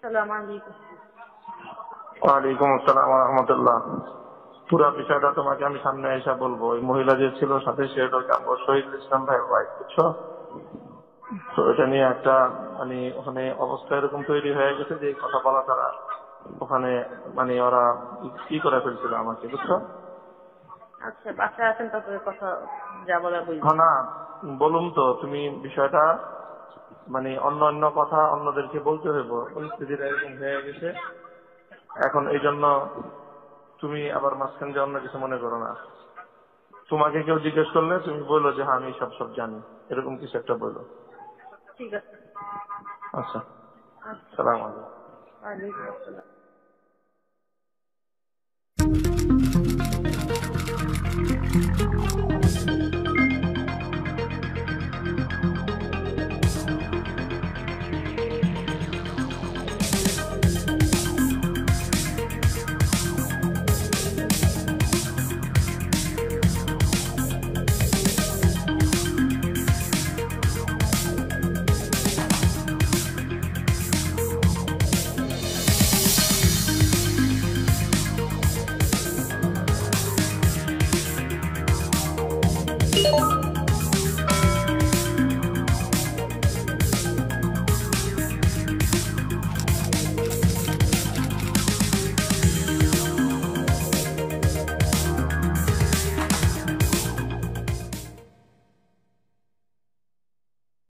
আসসালামু আলাইকুম। ওয়ালাইকুম আসসালাম ওয়া রাহমাতুল্লাহ। পুরো বিষয়টা তোমাকে আমি সামনে এসে বলবো। ওই মহিলা যে ছিল সাথে সে হলো শহীদুল ইসলাম ভাইয়ের ওয়াইফ, বুঝছো? তো এটা নিয়ে একটা মানে ওখানে অবস্থা এরকম তৈরি হয়ে গেছে যে এই কথা বলা তারা ওখানে মানে ওরা কি করে ফেলছিল আমাকে, বুঝছো? আচ্ছা, বাসায় আছেন, তারপরে কথা যা বলার বলবেন। হ্যাঁ না, বলুন তো তুমি বিষয়টা মানে অন্য অন্য কথা অন্যদেরকে বলতে হইব, পরিস্থিতিটা এরকম হয়ে গেছে এখন। এই জন্য তুমি আবার মাঝখান দিয়ে অন্য কিছু মনে করো না। তোমাকে কেউ জিজ্ঞেস করলে তুমি বললো যে হ্যাঁ আমি সব সব জানি, এরকম কিছু একটা বললো। ঠিক আছে। আচ্ছা, আচ্ছা, সালাম আলাইকুম। ওয়ালাইকুম আসসালাম।